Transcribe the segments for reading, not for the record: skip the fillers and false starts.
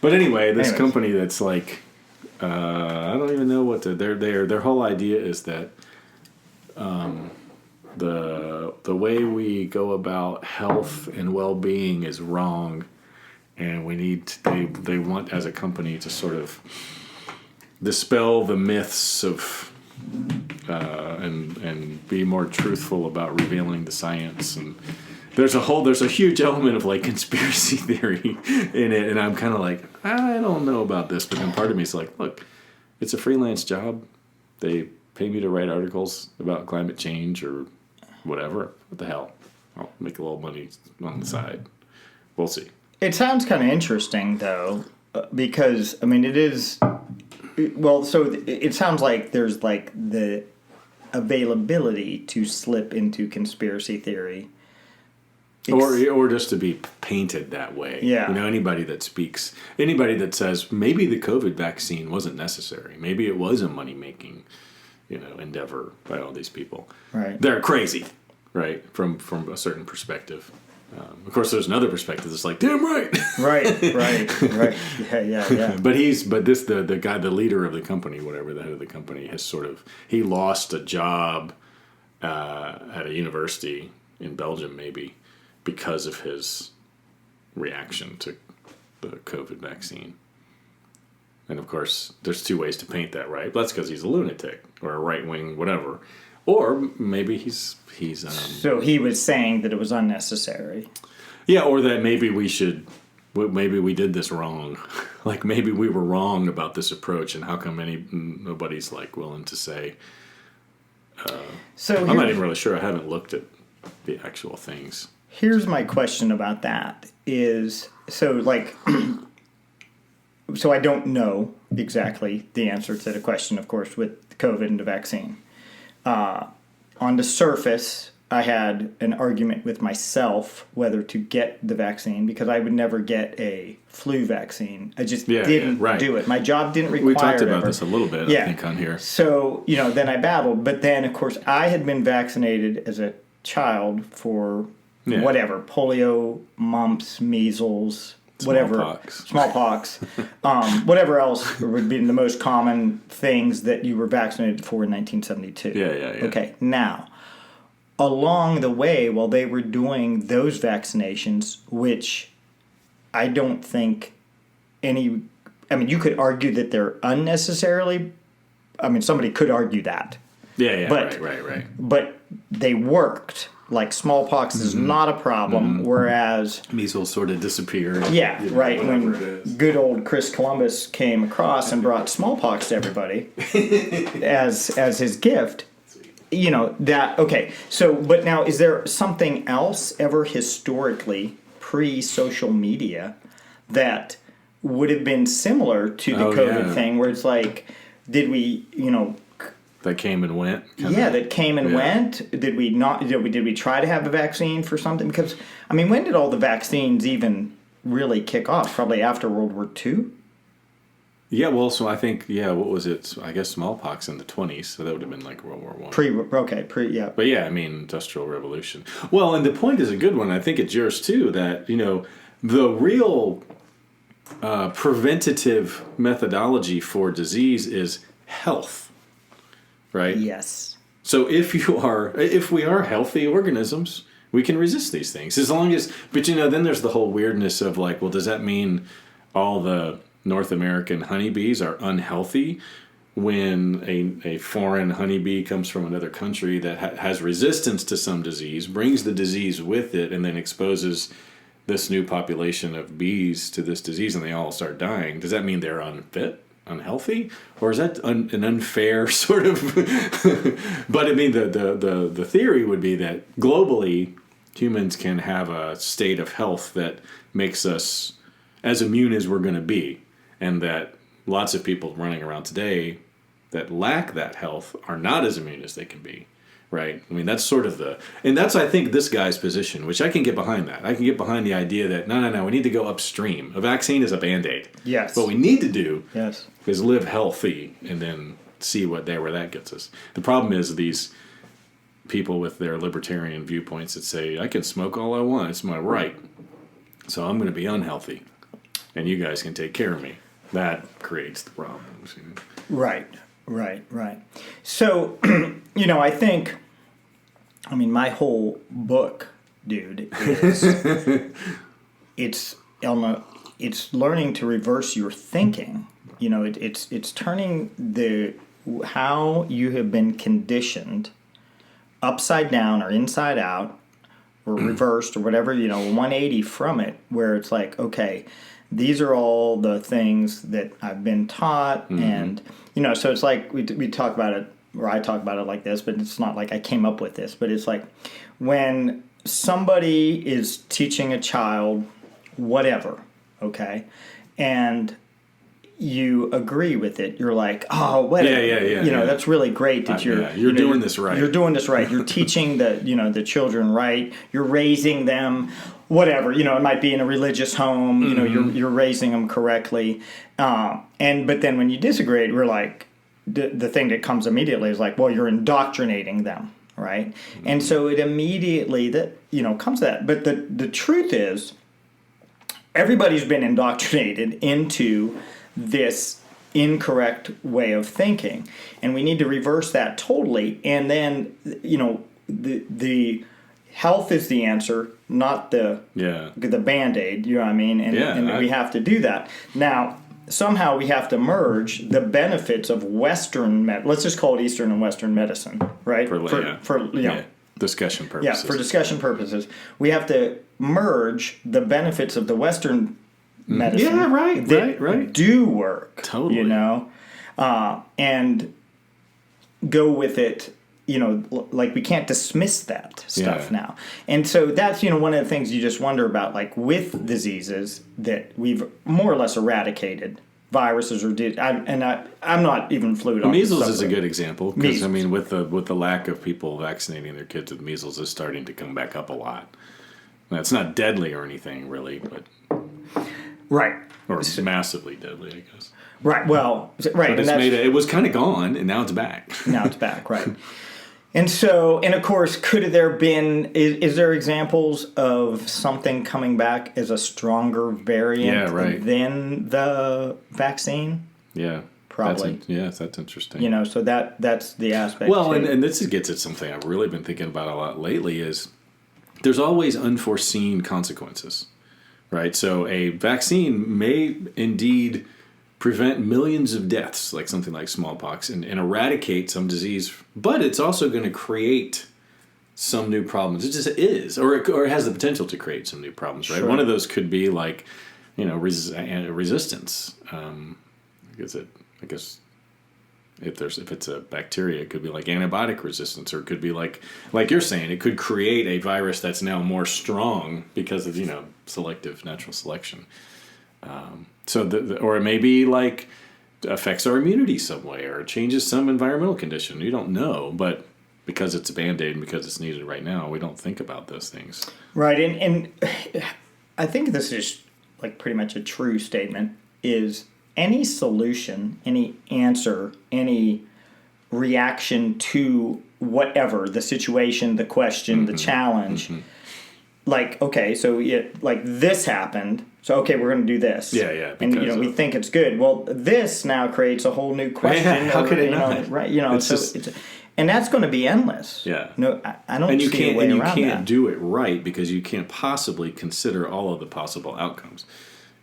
But anyway, this company that's like, I don't even know what their whole idea is that the way we go about health and well-being is wrong, and we need they want as a company to sort of dispel the myths of and be more truthful about revealing the science. And there's a huge element of like conspiracy theory in it, and I'm kind of like, I don't know about this, but then part of me is like, look, it's a freelance job. They pay me to write articles about climate change or whatever. What the hell? I'll make a little money on the side. We'll see. It sounds kind of interesting, though, because, I mean, it is... Well, so it sounds like there's, like, the availability to slip into conspiracy theory. Or just to be painted that way. Yeah. You know, anybody that says maybe the COVID vaccine wasn't necessary. Maybe it was a money-making, endeavor by all these people. Right. They're crazy, right, from a certain perspective. Of course, there's another perspective that's like, damn right. Right. Yeah. But the guy, the leader of the company, whatever, the head of the company, he lost a job at a university in Belgium, maybe, because of his reaction to the COVID vaccine. And of course, there's two ways to paint that, right? That's because he's a lunatic or a right-wing whatever. Or maybe he's So he was saying that it was unnecessary. Yeah, or that maybe we did this wrong. Like maybe we were wrong about this approach, and how come nobody's like willing to say. I'm not even really sure. I haven't looked at the actual things. Here's my question about that is, so I don't know exactly the answer to the question, of course, with COVID and the vaccine. On the surface, I had an argument with myself whether to get the vaccine because I would never get a flu vaccine. I just didn't do it. My job didn't require it. We talked about this a little bit, I think, on here. So, then I battled. But then, of course, I had been vaccinated as a child for whatever, polio, mumps, measles, smallpox, whatever else would be the most common things that you were vaccinated for in 1972. Yeah. Okay, now, along the way, while they were doing those vaccinations, which I don't think you could argue that they're unnecessarily, somebody could argue that. Yeah, but, right. But they worked. Like smallpox is not a problem, whereas measles sort of disappeared. Yeah, right. When good old Chris Columbus came across and brought smallpox to everybody as his gift, that okay. So, but now, is there something else ever historically pre-social media that would have been similar to the COVID thing, where it's like, did we, that came and went. That came and went. Did we not? Did we try to have a vaccine for something? Because when did all the vaccines even really kick off? Probably after World War II. Yeah, well, so I think what was it? I guess smallpox in the 1920s. So that would have been like World War I. But Industrial Revolution. Well, and the point is a good one. I think it's yours too. That the real preventative methodology for disease is health. Right? Yes. So if we are healthy organisms, we can resist these things. As long as, but then there's the whole weirdness of like, well, does that mean all the North American honeybees are unhealthy when a foreign honeybee comes from another country that has resistance to some disease, brings the disease with it, and then exposes this new population of bees to this disease and they all start dying? Does that mean they're unfit? Unhealthy, or is that an unfair sort of? But the theory would be that globally humans can have a state of health that makes us as immune as we're going to be, and that lots of people running around today that lack that health are not as immune as they can be. Right? That's sort of and that's, I think, this guy's position, which I can get behind that. I can get behind the idea that, no, we need to go upstream. A vaccine is a Band-Aid. Yes. What we need to do is live healthy and then see where that gets us. The problem is these people with their libertarian viewpoints that say, I can smoke all I want. It's my right. So I'm going to be unhealthy. and you guys can take care of me. That creates the problems. Right. So, I think, my whole book, dude, is it's learning to reverse your thinking. It's turning how you have been conditioned upside down or inside out or reversed or whatever, 180 from it, where it's like, okay, these are all the things that I've been taught. And, so it's like we talk about it, or I talk about it like this, but it's not like I came up with this, but it's like when somebody is teaching a child whatever, okay, and you agree with it, you're like, oh, whatever. Yeah. That's really great that you're doing this right. You're doing this right. You're teaching the children right. You're raising them, whatever. It might be in a religious home. You're raising them correctly. But then when you disagree, we're like, the thing that comes immediately is like, well, you're indoctrinating them, right? And so it immediately comes to that. But the truth is, everybody's been indoctrinated into this incorrect way of thinking, and we need to reverse that totally. And then the health is the answer, not the Band-Aid. You know what I mean? And we have to do that. Now, somehow we have to merge the benefits of Western let's just call it Eastern and Western medicine, right? For discussion purposes. Yeah, for discussion purposes, we have to merge the benefits of the Western medicine. Yeah, right. Do work. Totally. And go with it. Like we can't dismiss that stuff now. And so that's, one of the things you just wonder about, like with diseases that we've more or less eradicated. Viruses I'm not even fluid on measles is a good example because with the lack of people vaccinating their kids with measles is starting to come back up a lot. Now, it's not deadly or anything really, but right, or massively deadly, I guess. Right. Well, right. But it was kind of gone, and now it's back. Now it's back, right. And so, and of course, could there been? Is there examples of something coming back as a stronger variant than the vaccine? Yeah, probably. That's interesting. So that's the aspect. Well, and this gets at something I've really been thinking about a lot lately is there's always unforeseen consequences, right? So a vaccine may indeed prevent millions of deaths, like something like smallpox, and eradicate some disease, but it's also going to create some new problems. It just is, or it has the potential to create some new problems, right? Sure. One of those could be like, resistance. I guess if it's a bacteria, it could be like antibiotic resistance, or it could be like you're saying, it could create a virus that's now more strong because of selective natural selection. Or it may be like affects our immunity some way, or changes some environmental condition. You don't know, but because it's a Band-Aid and because it's needed right now, we don't think about those things. Right, and I think this is like pretty much a true statement, is any solution, any answer, any reaction to whatever, the situation, the question, the challenge, like, okay, so this happened, so okay, we're going to do this. Yeah. And we think it's good. Well, this now creates a whole new question. How could it not? Right? It's and that's going to be endless. Yeah. No, I don't see a way around that. And you can't do it right because you can't possibly consider all of the possible outcomes.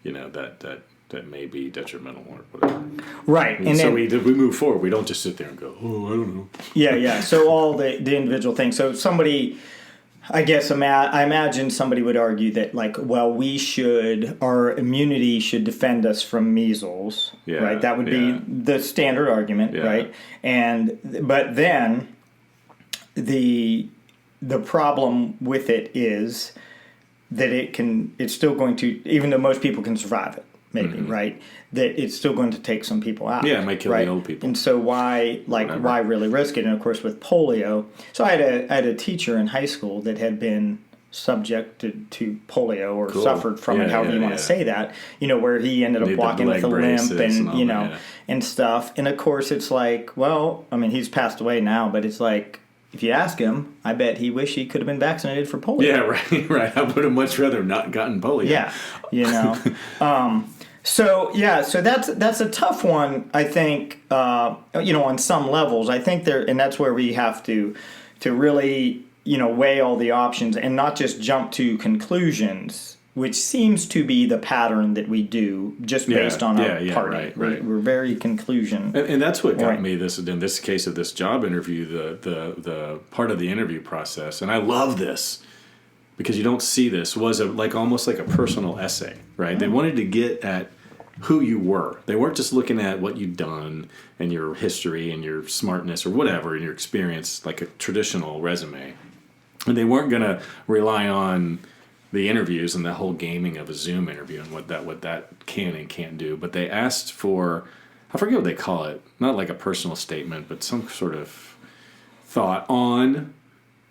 That may be detrimental or whatever. Right. And so we move forward. We don't just sit there and go, oh, I don't know. Yeah. So all the individual things. So somebody, I guess I imagine somebody would argue that, like, well, our immunity should defend us from measles, right? That would be the standard argument, right? But then the problem with it is that it's still going to, even though most people can survive it, maybe, right? That it's still going to take some people out. Yeah, it might kill the old people. And so why really risk it? And of course with polio, so I had a teacher in high school that had been subjected to polio or suffered from it, however you want to say that, where he ended up walking with a limp and, and stuff. And of course it's like, well, I mean, he's passed away now, but it's like, if you ask him, I bet he wish he could have been vaccinated for polio. Yeah, right. I would have much rather not gotten polio. Yeah, So that's a tough one, I think. On some levels, I think and that's where we have to really weigh all the options and not just jump to conclusions, which seems to be the pattern that we do just based on our party. Right. We're very conclusion. And that's what got me in this case of this job interview, the part of the interview process. And I love this because you don't see this, was almost like a personal essay, right? They wanted to get at who you were. They weren't just looking at what you'd done and your history and your smartness or whatever and your experience, like a traditional resume. And they weren't going to rely on the interviews and the whole gaming of a Zoom interview and what that can and can't do. But they asked for, I forget what they call it, not like a personal statement, but some sort of thought on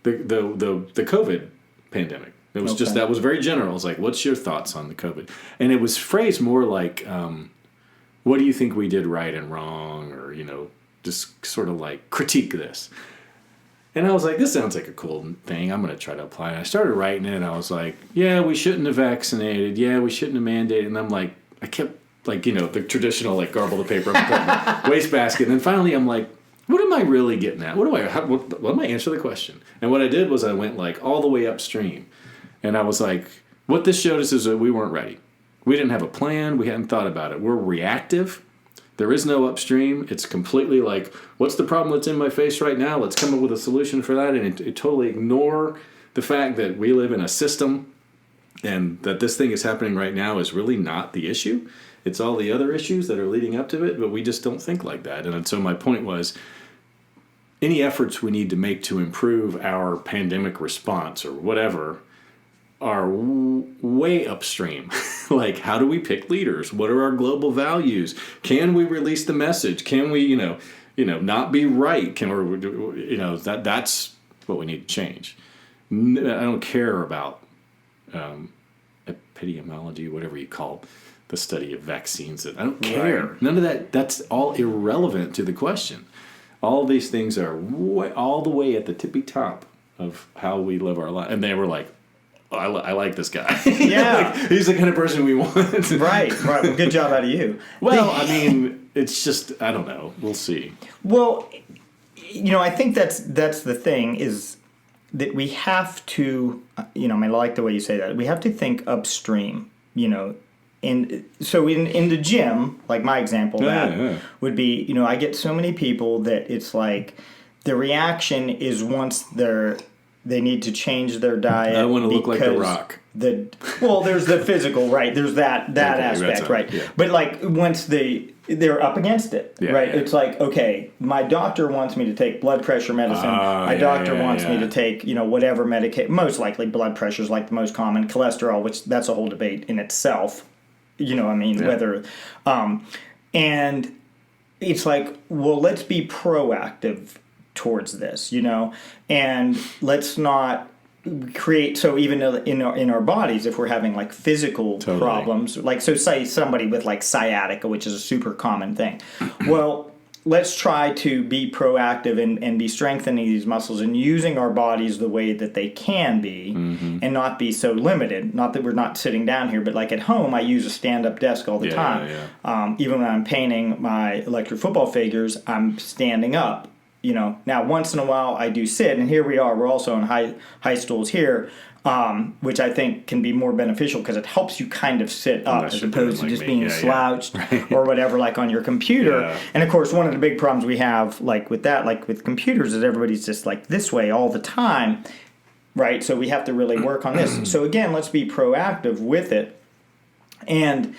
the COVID pandemic. It was just, that was very general. It was like, what's your thoughts on the COVID? And it was phrased more like, what do you think we did right and wrong? Or, just sort of like critique this. And I was like, this sounds like a cool thing. I'm going to try to apply it. And I started writing it, and I was like, yeah, we shouldn't have vaccinated. Yeah, we shouldn't have mandated. And I'm like, I kept, the traditional, garble the paper up in the wastebasket. And then finally I'm like, what am I really getting at? What am I answer the question? And what I did was I went, all the way upstream. And I was like, what this showed us is that we weren't ready. We didn't have a plan. We hadn't thought about it. We're reactive. There is no upstream. It's completely what's the problem that's in my face right now? Let's come up with a solution for that. And it totally ignore the fact that we live in a system and that this thing is happening right now is really not the issue. It's all the other issues that are leading up to it, but we just don't think like that. And so my point was, any efforts we need to make to improve our pandemic response or whatever are way upstream. How do we pick leaders? What are our global values? Can we release the message? Can we, not be right? That's what we need to change. I don't care about epidemiology, whatever you call the study of vaccines. I don't care. Right. None of that. That's all irrelevant to the question. All these things are all the way at the tippy top of how we live our life. And they were like, I like this guy. Yeah. He's the kind of person we want. Right. Well, good job out of you. Well, it's just, I don't know. We'll see. Well, I think that's the thing is that we have to, I like the way you say that. We have to think upstream, And so in the gym, like my example, would be, I get so many people that it's like the reaction is once they need to change their diet. I want to look like The Rock. There's the physical, right? There's that aspect, right? Yeah. But once they're up against it, right? Yeah. It's like, okay, my doctor wants me to take blood pressure medicine. My doctor wants me to take, whatever medication. Most likely blood pressure is the most common. Cholesterol, which that's a whole debate in itself. Whether, and it's like, well, let's be proactive towards this, and let's not create, so even in our bodies, if we're having physical problems, so say somebody with sciatica, which is a super common thing, well, let's try to be proactive and be strengthening these muscles and using our bodies the way that they can be, and not be so limited. Not that we're not sitting down here, but at home, I use a stand-up desk all the time. Yeah. Even when I'm painting my electric football figures, I'm standing up. Now once in a while I do sit, and here we are. We're also on high stools here, which I think can be more beneficial because it helps you kind of sit up as opposed to just being slouched or whatever, on your computer. Yeah. And of course, one of the big problems we have, with that, with computers, is everybody's just this way all the time, right? So we have to really work on this. So again, let's be proactive with it, and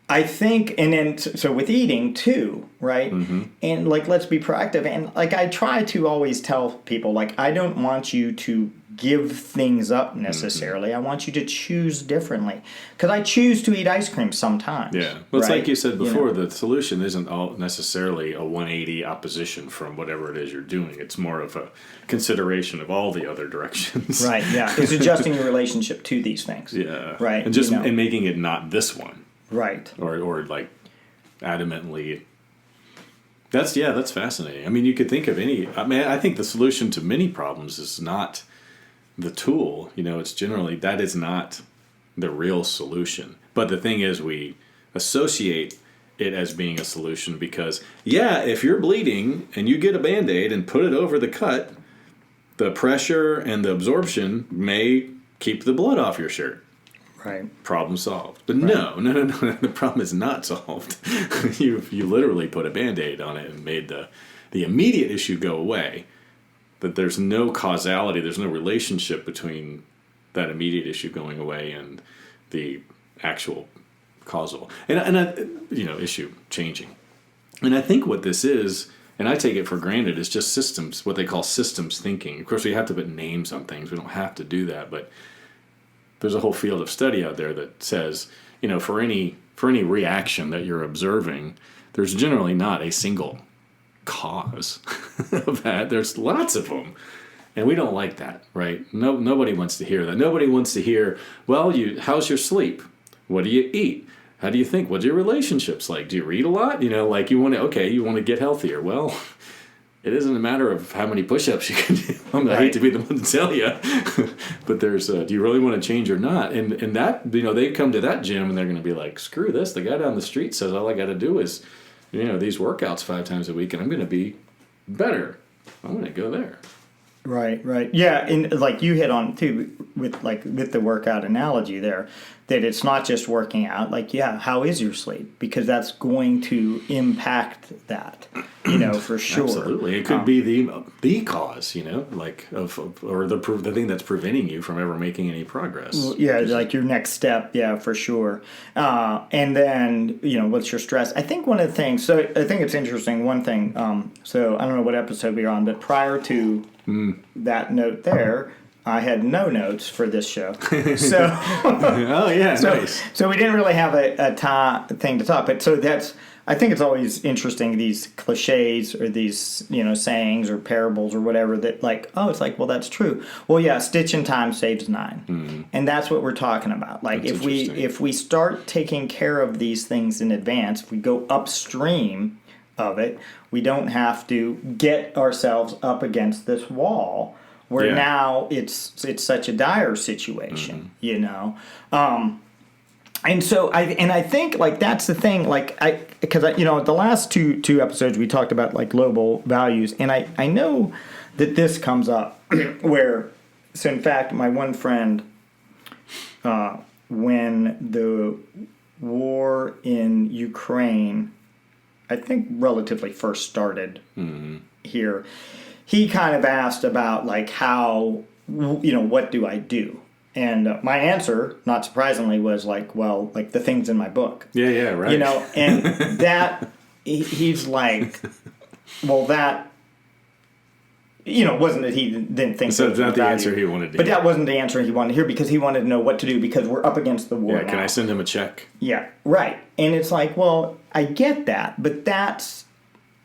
I think, and then, so with eating too, right? And let's be proactive. And I try to always tell people, I don't want you to give things up necessarily. I want you to choose differently. Because I choose to eat ice cream sometimes. Yeah. Well, it's like you said before, the solution isn't all necessarily a 180 opposition from whatever it is you're doing. It's more of a consideration of all the other directions. Right, yeah. It's adjusting your relationship to these things. Yeah. Right. And just and making it not this one. Right. Or adamantly That's fascinating. I mean, you could think of I think the solution to many problems is not the tool. It's generally, that is not the real solution. But the thing is, we associate it as being a solution because, if you're bleeding and you get a Band-Aid and put it over the cut, the pressure and the absorption may keep the blood off your shirt. Right. Problem solved. But no. The problem is not solved. You literally put a Band-Aid on it and made the immediate issue go away. But there's no causality, there's no relationship between that immediate issue going away and the actual causal issue changing. And I think what this is, and I take it for granted, is just systems, what they call systems thinking. Of course, we have to put names on things. We don't have to do that, but there's a whole field of study out there that says, for any reaction that you're observing, there's generally not a single cause of that. There's lots of them. And we don't like that, right? Nobody wants to hear that. Nobody wants to hear, well, how's your sleep? What do you eat? How do you think? What's your relationships like? Do you read a lot? You want to get healthier. Well, it isn't a matter of how many push-ups you can do. I hate to be the one to tell you. But there's, do you really want to change or not? And that, they come to that gym and they're going to be like, screw this. The guy down the street says all I got to do is, these workouts 5 times a week and I'm going to be better. I'm going to go there. Right. Yeah, and like you hit on too with the workout analogy there, that it's not just working out. Like, how is your sleep? Because that's going to impact that, for sure. Absolutely, it could be the cause, or the thing that's preventing you from ever making any progress. Yeah, like your next step. Yeah, for sure. And then what's your stress? I think one of the things. So I think it's interesting. One thing. So I don't know what episode we were on, but prior to that note there, I had no notes for this show. So, nice. So we didn't really have a thing to talk. But I think it's always interesting, these cliches or these, sayings or parables or whatever that that's true. Well, yeah, stitch in time saves 9. Mm-hmm. And that's what we're talking about. Like that's if we start taking care of these things in advance, if we go upstream of it, we don't have to get ourselves up against this wall where now it's such a dire situation, and so I think that's the thing, because the last two episodes we talked about global values, and I know that this comes up so in fact my one friend, when the war in Ukraine, I think relatively first started here, he kind of asked about how, what do I do? And my answer, not surprisingly, was the things in my book. Yeah, right. And that, he's like, well, that, wasn't that he didn't think so. It's not the answer he wanted to hear. But that wasn't the answer he wanted to hear because he wanted to know what to do because we're up against the war now. Can I send him a check? Yeah, right. And it's well, I get that, but that's,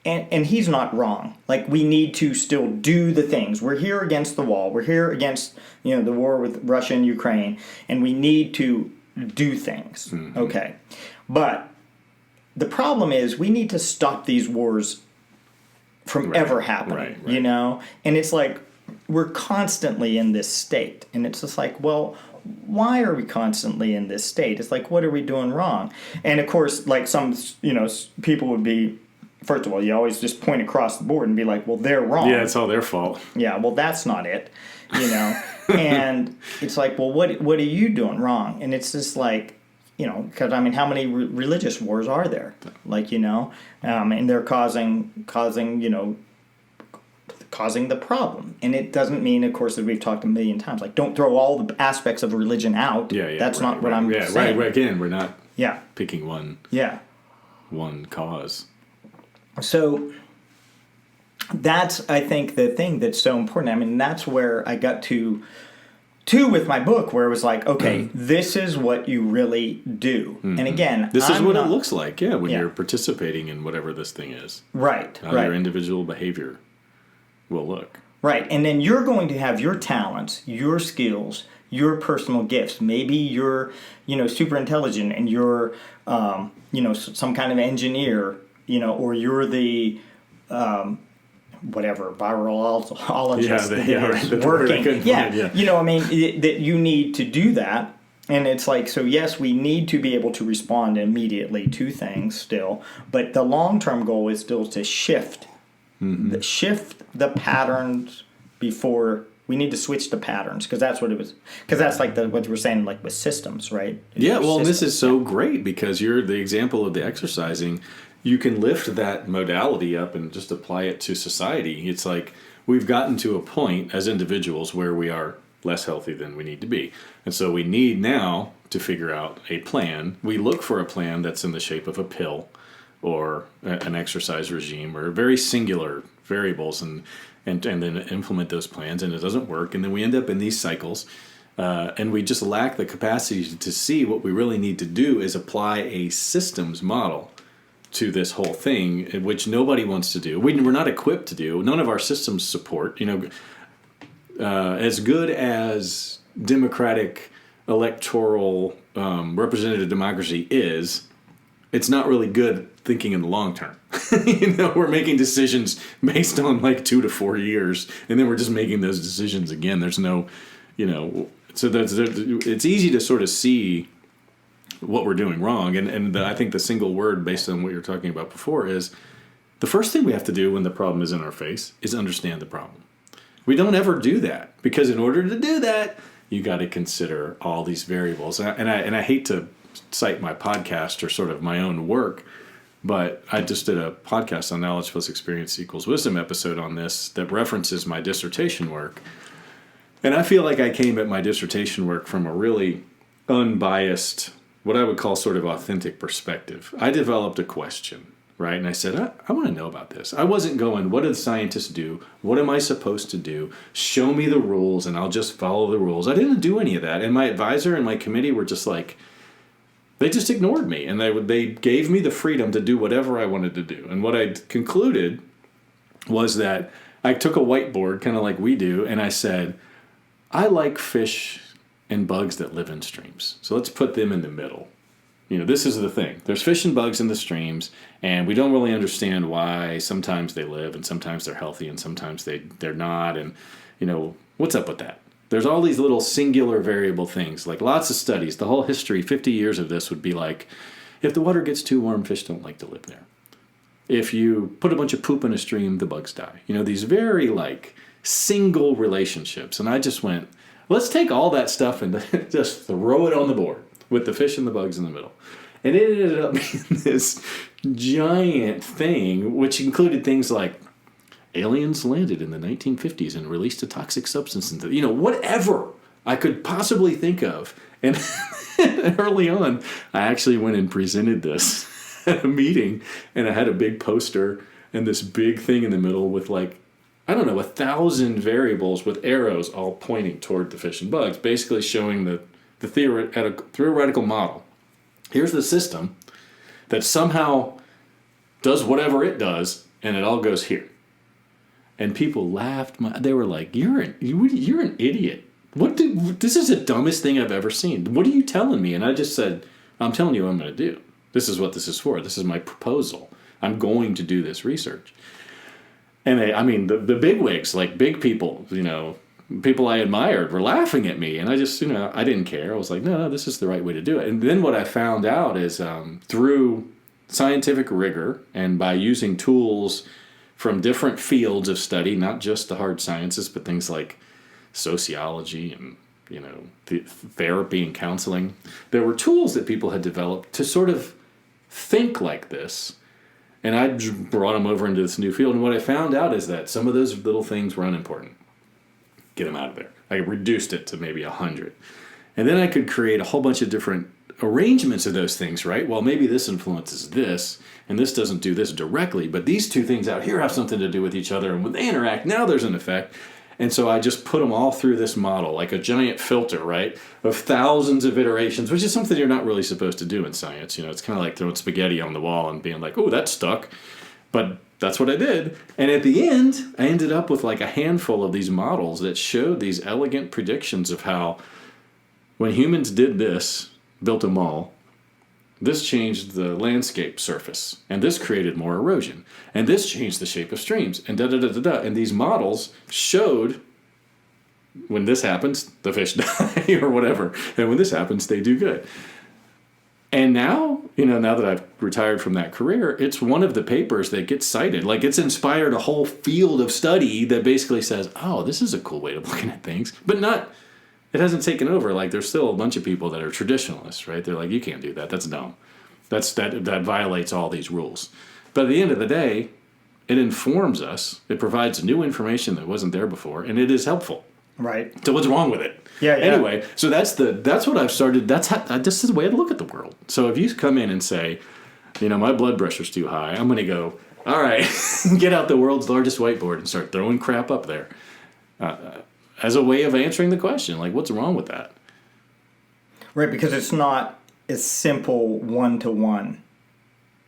and he's not wrong. We need to still do the things. We're here against the wall. We're here against, the war with Russia and Ukraine, and we need to do things. Mm-hmm. Okay. But the problem is we need to stop these wars from ever happening, right. And it's we're constantly in this state. And it's just well, why are we constantly in this state? It's what are we doing wrong? And of course, some, people would be, first of all, you always just point across the board and be well, they're wrong. Yeah, it's all their fault. Yeah, well, that's not it, And it's well, what are you doing wrong? And it's just because how many religious wars are there? And they're causing the problem. And it doesn't mean, of course, that we've talked a million times, don't throw all the aspects of religion out. Yeah, that's not what I'm saying. Right. Again, we're not picking one. Yeah. One cause. So that's, I think, the thing that's so important. That's where I got to with my book, where it was okay, this is what you really do. Mm-hmm. And again, this is what it looks like, when you're participating in whatever this thing is. Right. How your individual behavior will look. Right. And then you're going to have your talents, your skills, your personal gifts. Maybe you're, super intelligent and you're, some kind of engineer, or you're the whatever virologist right. working. Yeah. You know, I mean, that you need to do that. And it's like, so yes, we need to be able to respond immediately to things still, but the long-term goal is still to shift the patterns before we need to switch the patterns, because that's what it was. Because that's like what we're saying, like with systems, right? Yeah, well, systems. This is so great because you're the example of the exercising. You can lift that modality up and just apply it to society. It's like we've gotten to a point as individuals where we are less healthy than we need to be. And so we need now to figure out a plan. We look for a plan that's in the shape of a pill or an exercise regime or very singular variables and then implement those plans, and it doesn't work. And then we end up in these cycles and we just lack the capacity to see what we really need to do is apply a systems model to this whole thing, which nobody wants to do. We're not equipped to do. None of our systems support, as good as democratic electoral representative democracy is, it's not really good thinking in the long term. We're making decisions based on like 2 to 4 years, and then we're just making those decisions again. There's no, so it's easy to sort of see what we're doing wrong. And I think the single word based on what you're talking about before is the first thing we have to do when the problem is in our face is understand the problem. We don't ever do that, because in order to do that, you got to consider all these variables. And I hate to cite my podcast or sort of my own work, but I just did a podcast on knowledge plus experience equals wisdom episode on this that references my dissertation work. And I feel like I came at my dissertation work from a really unbiased, what I would call sort of authentic perspective. I developed a question. Right? And I said, I want to know about this. I wasn't going, what do the scientists do? What am I supposed to do? Show me the rules and I'll just follow the rules. I didn't do any of that. And my advisor and my committee were just like, they just ignored me. And they gave me the freedom to do whatever I wanted to do. And what I concluded was that I took a whiteboard, kind of like we do, and I said, I like fish and bugs that live in streams. So let's put them in the middle. This is the thing. There's fish and bugs in the streams, and we don't really understand why sometimes they live and sometimes they're healthy and sometimes they're not. And, what's up with that? There's all these little singular variable things, like lots of studies. The whole history, 50 years of this would be like, if the water gets too warm, fish don't like to live there. If you put a bunch of poop in a stream, the bugs die. These very like single relationships. And I just went, let's take all that stuff and just throw it on the board with the fish and the bugs in the middle. And it ended up being this giant thing, which included things like aliens landed in the 1950s and released a toxic substance into, whatever I could possibly think of. And early on, I actually went and presented this at a meeting, and I had a big poster and this big thing in the middle with 1,000 variables with arrows all pointing toward the fish and bugs, basically showing the theoretical model. Here's the system that somehow does whatever it does, and it all goes here. And people laughed. They were like, "You're an idiot. This is the dumbest thing I've ever seen. What are you telling me?" And I just said, "I'm telling you what I'm going to do. This is what this is for. This is my proposal. I'm going to do this research." And the bigwigs, like big people, people I admired were laughing at me, and I just, I didn't care. I was like, no, this is the right way to do it. And then what I found out is through scientific rigor and by using tools from different fields of study, not just the hard sciences, but things like sociology and, therapy and counseling, there were tools that people had developed to sort of think like this. And I brought them over into this new field. And what I found out is that some of those little things were unimportant. Get them out of there. I reduced it to maybe 100. And then I could create a whole bunch of different arrangements of those things, right? Well, maybe this influences this, and this doesn't do this directly, but these two things out here have something to do with each other, and when they interact, now there's an effect. And so I just put them all through this model, like a giant filter, right, of thousands of iterations, which is something you're not really supposed to do in science. It's kind of like throwing spaghetti on the wall and being like, oh, that's stuck. But that's what I did. And at the end, I ended up with like a handful of these models that showed these elegant predictions of how when humans did this, built a mall, this changed the landscape surface, and this created more erosion, and this changed the shape of streams, and da-da-da-da-da. And these models showed when this happens, the fish die or whatever. And when this happens, they do good. And now, now that I've retired from that career, it's one of the papers that gets cited. Like, it's inspired a whole field of study that basically says, oh, this is a cool way of looking at things. But it hasn't taken over. Like, there's still a bunch of people that are traditionalists, right? They're like, you can't do that. That's dumb. That violates all these rules. But at the end of the day, it informs us. It provides new information that wasn't there before, and it is helpful. Right. So what's wrong with it? Yeah. Anyway, so that's what I've started. This is the way I look at the world. So if you come in and say, my blood pressure's too high, I'm going to go, all right, get out the world's largest whiteboard and start throwing crap up there, as a way of answering the question, like, what's wrong with that? Right, because it's not a simple one-to-one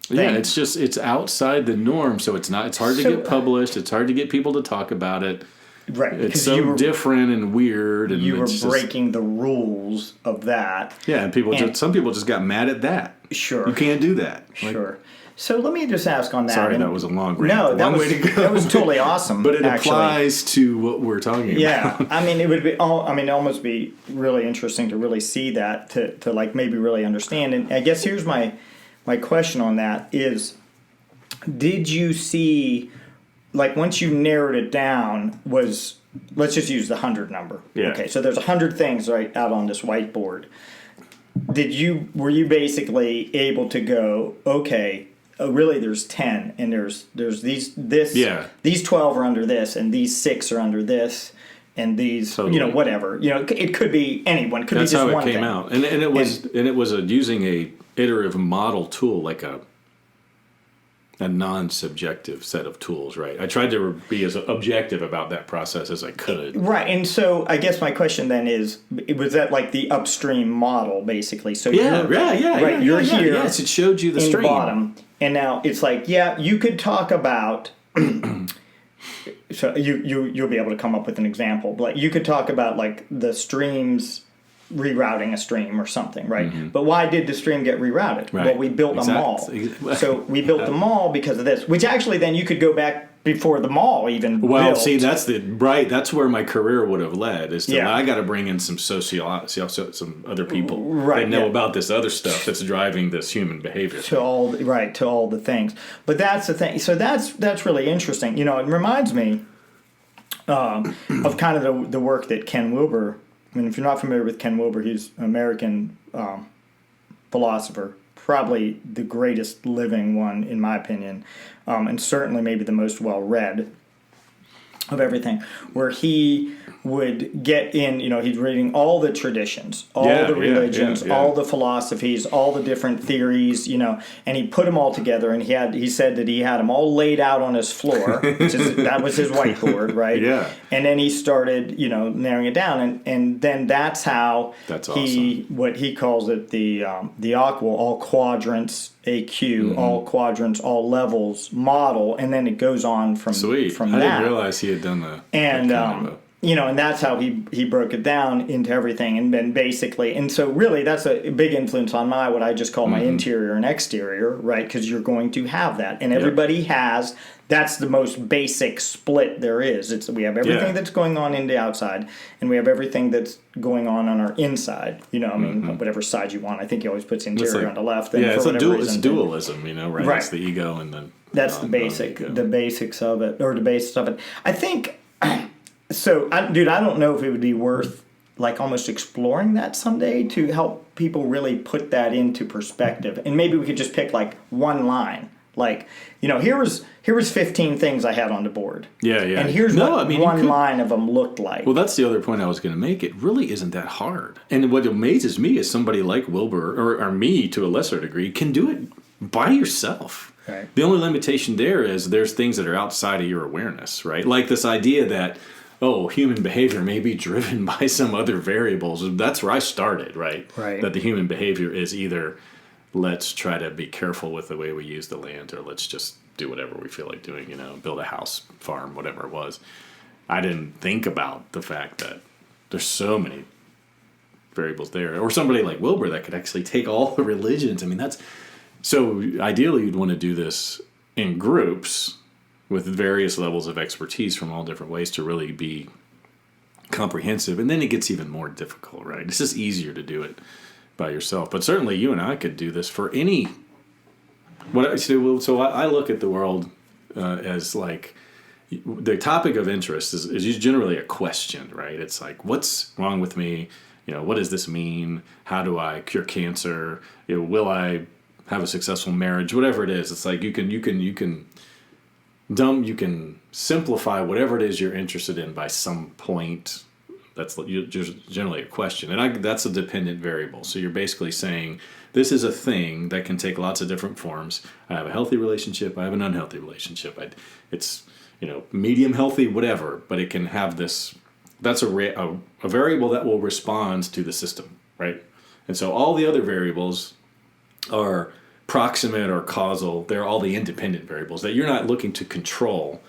thing. Yeah, it's outside the norm, so it's hard to get published. It's hard to get people to talk about it. Right. It's so different and weird. And you were breaking the rules of that. Yeah, and some people just got mad at that. Sure. You can't do that. Sure. So let me just ask on that. Sorry, that was a long rant. No, that was, way to go. That was totally awesome. But it applies to what we're talking about. Yeah. I mean, it would almost be really interesting to really see that, to like maybe really understand. And I guess here's my question on that is, did you see, like, once you narrowed it down, let's just use the 100 number. Yeah. Okay, so there's 100 things right out on this whiteboard. Were you basically able to go, okay, really there's 10, and there's these 12 are under this, and these 6 are under this, and these, totally. Whatever. It could be anyone. It could That's be just how it one came thing. out. And it was using a iterative model tool, like a non-subjective set of tools, right? I tried to be as objective about that process as I could. Right, and so I guess my question then is, was that like the upstream model, basically? So you're here. Yes, it showed you the in stream. Bottom, and now it's like, you could talk about. So you'll be able to come up with an example, but you could talk about like the streams. Rerouting a stream or something, right? Mm-hmm. But why did the stream get rerouted? Right. Well, we built a mall. So we built the mall because of this, which actually then you could go back before the mall even built. See, that's where my career would have led, is to I got to bring in some some other people that know about this other stuff that's driving this human behavior. To all the things. But that's the thing. So that's really interesting. It reminds me of kind of the work that Ken Wilber. I mean, if you're not familiar with Ken Wilber, he's an American philosopher, probably the greatest living one, in my opinion, and certainly maybe the most well-read of everything, where he would get in, he's reading all the traditions, all the religions, all the philosophies, all the different theories, and he put them all together, and he said that he had them all laid out on his floor, that was his whiteboard, right? Yeah. And then he started, narrowing it down, and then that's how what he calls it, the all quadrants, AQ, all quadrants, all levels model, and then it goes on from that. I didn't realize he had done that. And and that's how he broke it down into everything, and then basically, and so really that's a big influence on what I just call my interior and exterior, right? Because you're going to have that, and everybody has. That's the most basic split there is. We have everything that's going on in the outside, and we have everything that's going on our inside. Whatever side you want. I think he always puts interior on the left. And it's dualism, right? Right. It's the ego and the that's the basics of it, or the basis of it. I think. So, I don't know if it would be worth like almost exploring that someday to help people really put that into perspective, and maybe we could just pick like one line. Like, here was 15 things I had on the board. Yeah. And here's one line of them looked like. Well, that's the other point I was going to make. It really isn't that hard. And what amazes me is somebody like Wilbur, or me to a lesser degree, can do it by yourself. Right. The only limitation there is there's things that are outside of your awareness, right? Like this idea that, human behavior may be driven by some other variables. That's where I started, right? Right. That the human behavior is either let's try to be careful with the way we use the land, or let's just do whatever we feel like doing, build a house, farm, whatever it was. I didn't think about the fact that there's so many variables there. Or somebody like Wilbur that could actually take all the religions. I mean, so ideally you'd want to do this in groups with various levels of expertise from all different ways to really be comprehensive. And then it gets even more difficult, right? It's just easier to do it by yourself. But certainly you and I could do this for any... So I look at the world as like... The topic of interest is generally a question, right? It's like, what's wrong with me? What does this mean? How do I cure cancer? Will I have a successful marriage? Whatever it is, it's like you can simplify whatever it is you're interested in by some point. That's generally a question, and that's a dependent variable. So you're basically saying this is a thing that can take lots of different forms. I have a healthy relationship. I have an unhealthy relationship. It's medium healthy, whatever, but it can have this. That's a variable that will respond to the system, right? And so all the other variables are proximate or causal. They're all the independent variables that you're not looking to control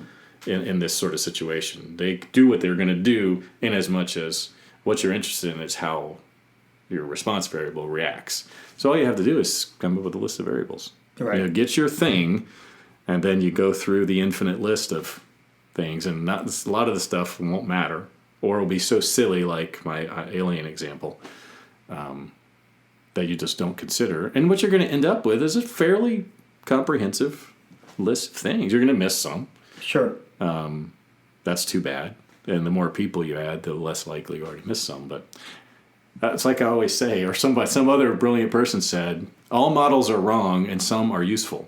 in this sort of situation. They do what they're going to do in as much as what you're interested in is how your response variable reacts. So all you have to do is come up with a list of variables. Right. Get your thing, and then you go through the infinite list of things, and a lot of the stuff won't matter, or it'll be so silly, like my alien example, that you just don't consider. And what you're going to end up with is a fairly comprehensive list of things. You're going to miss some. Sure. That's too bad. And the more people you add, the less likely you are to miss some. But it's like I always say, or some other brilliant person said, all models are wrong and some are useful.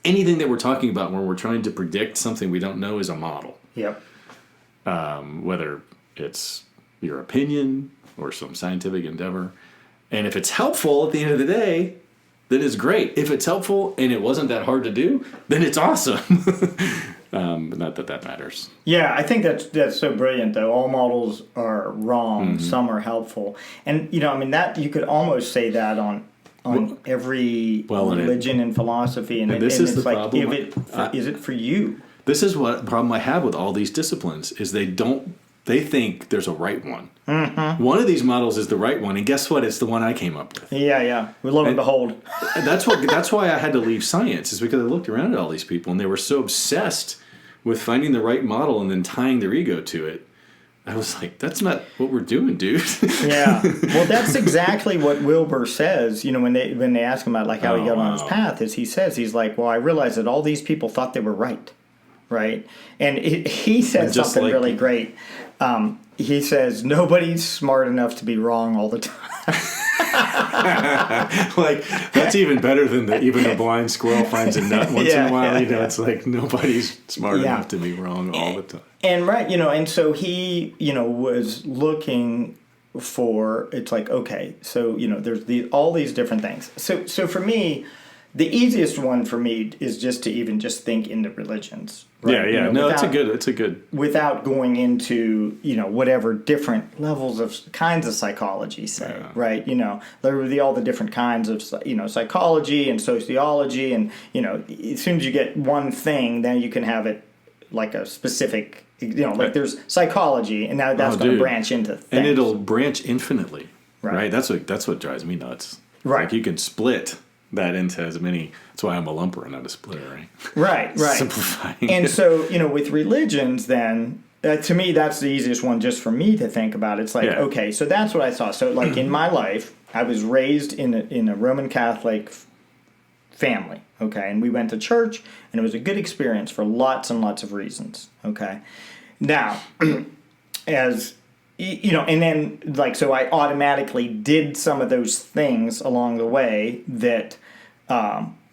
Anything that we're talking about when we're trying to predict something we don't know is a model. Yep. Whether it's your opinion or some scientific endeavor. And if it's helpful at the end of the day, then it's great. If it's helpful and it wasn't that hard to do, then it's awesome. Not that matters. Yeah, I think that's so brilliant, though. All models are wrong. Mm-hmm. Some are helpful. And, that you could almost say that on every religion and philosophy. And this is the like, problem. Is it for you? This is what problem I have with all these disciplines is they think there's a right one. Mm-hmm. One of these models is the right one, and guess what? It's the one I came up with. Yeah. We lo and behold. That's why I had to leave science, is because I looked around at all these people, and they were so obsessed with finding the right model and then tying their ego to it. I was like, that's not what we're doing, dude. Yeah. Well, that's exactly what Wilbur says, when they ask him about like how he got on his path, is he's like, well, I realized that all these people thought they were right. Right. And he said something really great. He says, nobody's smart enough to be wrong all the time. Like, that's even better than even the blind squirrel finds a nut once in a while. It's like nobody's smart enough to be wrong all the time. And right, and so he, was looking for, it's like, okay, so, there's all these different things. So for me, the easiest one for me is just to even just think into religions. Right? Yeah. No, it's a good. Without going into, whatever different levels of kinds of psychology, say, right? There would be all the different kinds of, psychology and sociology. And, as soon as you get one thing, then you can have it like a specific, like there's psychology, and now that's going to branch into things. And it'll branch infinitely, right? That's what drives me nuts. Right. Like you can split that into as many. That's why I'm a lumper and not a splitter, right? Right. Simplifying. And so, with religions, then to me, that's the easiest one just for me to think about. It's like, okay, so that's what I saw. So, like in my life, I was raised in a Roman Catholic family, okay, and we went to church, and it was a good experience for lots and lots of reasons, okay. Now, as and then, like, so I automatically did some of those things along the way that,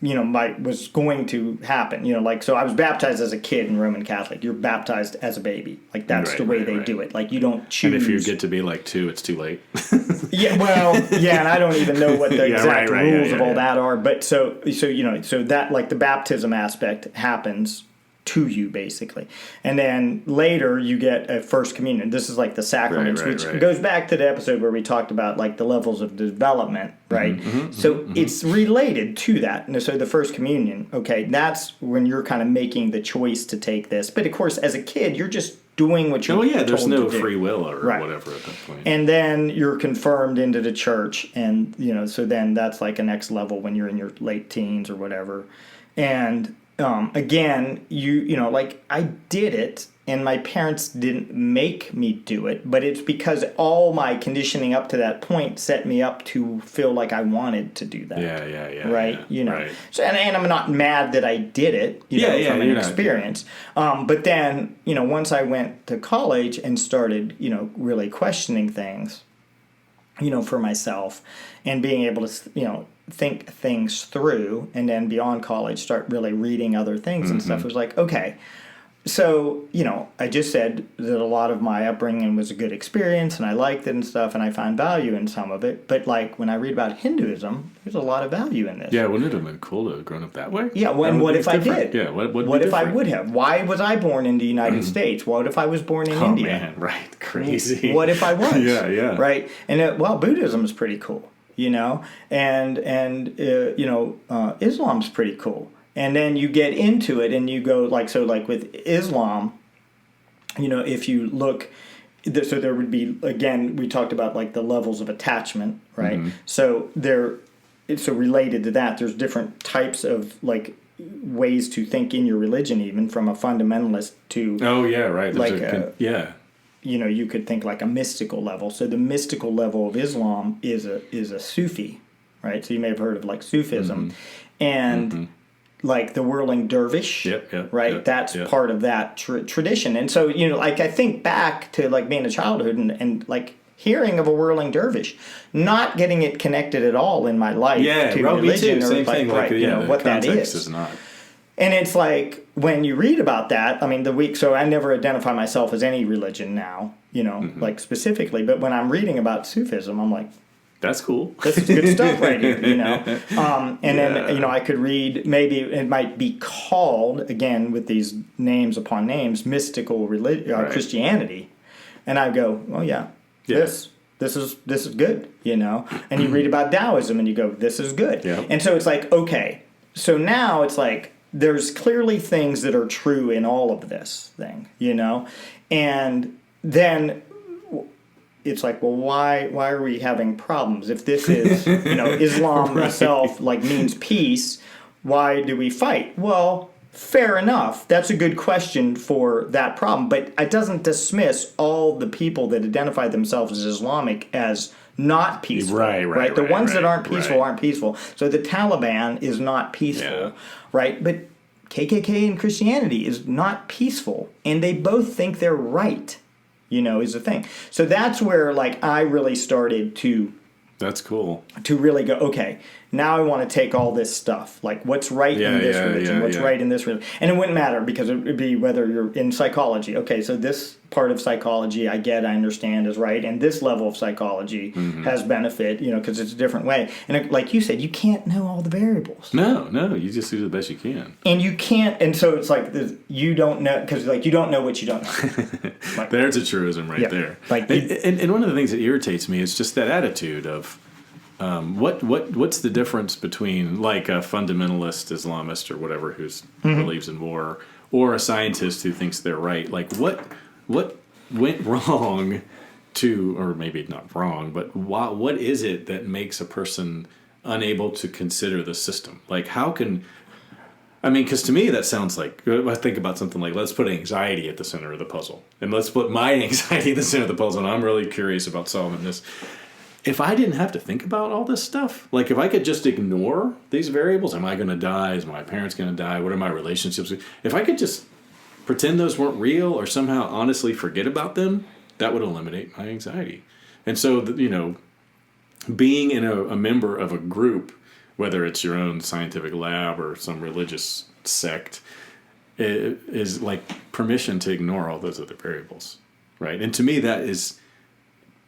was going to happen. Like, so I was baptized as a kid in Roman Catholic. You're baptized as a baby. Like, that's the way they do it. Like, you don't choose. And if you get to be like 2, it's too late. And I don't even know what the exact rules of all that are. But so that, like, the baptism aspect happens to you, basically. And then later you get a first communion. This is like the sacraments, which goes back to the episode where we talked about like the levels of development, right? It's related to that. And so the first communion, okay, that's when you're kind of making the choice to take this. But of course, as a kid, you're just doing what you're there's told no to do. free will or Right. whatever at that point. And then you're confirmed into the church, and so then that's like a next level when you're in your late teens or whatever. And again, like I did it, and my parents didn't make me do it, but it's because all my conditioning up to that point set me up to feel like I wanted to do that. Yeah. Right, Right. So, and I'm not mad that I did it, from an experience. But then, once I went to college and started, really questioning things, for myself, and being able to, think things through, and then beyond college, start really reading other things and stuff. It was like, okay. So, I just said that a lot of my upbringing was a good experience, and I liked it and stuff, and I found value in some of it. But, like, when I read about Hinduism, there's a lot of value in this. Yeah, wouldn't it have been cool to have grown up that way? Yeah, what if I did? Yeah, what if I would have? Why was I born in the United States? What if I was born in India? Oh, man, right. Crazy. What if I was? Yeah. Right? And, Buddhism is pretty cool, and Islam's pretty cool. And then you get into it and you go like with Islam, if you look, so there would be, again, we talked about like the levels of attachment, right? So so related to that, there's different types of like ways to think in your religion, even from a fundamentalist to. Oh yeah, right. You could think like a mystical level. So the mystical level of Islam is a Sufi, right? So you may have heard of like Sufism, and like the whirling dervish, right? That's part of that tradition. And so, like I think back to like being a childhood and like hearing of a whirling dervish, not getting it connected at all in my life to religion or same thing, what that is. Not. And it's like when you read about that, I mean, so I never identify myself as any religion now, like specifically, but when I'm reading about Sufism, I'm like, that's cool. This is good stuff right here, And then, I could read, maybe it might be called, again, with these names upon names, mystical Christianity. And I go, oh, yeah. This is good, And you read about Taoism and you go, this is good. Yeah. And so it's like, okay. So now it's like, there's clearly things that are true in all of this thing, And then it's like, well, why are we having problems? If this is, Islam itself like means peace, why do we fight? Well, fair enough. That's a good question for that problem, but it doesn't dismiss all the people that identify themselves as Islamic as not peaceful. Right. The ones that aren't peaceful aren't peaceful. So the Taliban is not peaceful, right? But KKK and Christianity is not peaceful, and they both think they're right. Is the thing. So that's where, like, I really started to... That's cool. To really go, okay, now I want to take all this stuff. Like, what's right in this religion? What's right in this religion? And it wouldn't matter, because it would be whether you're in psychology. Okay, so this part of psychology I understand is right, and this level of psychology has benefit, because it's a different way. And like you said, you can't know all the variables. No, you just do the best you can. And you can't, and so it's like, you don't know, because like you don't know what you don't know. Like, there's a truism there. Like, and one of the things that irritates me is just that attitude of, what's the difference between like a fundamentalist Islamist or whatever who believes in war, or a scientist who thinks they're right? Like what went wrong or maybe not wrong, but what is it that makes a person unable to consider the system? Like because to me that sounds like, I think about something like, let's put anxiety at the center of the puzzle, and let's put my anxiety at the center of the puzzle, and I'm really curious about solving this. If I didn't have to think about all this stuff, like if I could just ignore these variables, am I going to die? Is my parents going to die? What are my relationships? If I could just pretend those weren't real, or somehow honestly forget about them, that would eliminate my anxiety. And so, being in a member of a group, whether it's your own scientific lab or some religious sect, is like permission to ignore all those other variables, right? And to me, that is...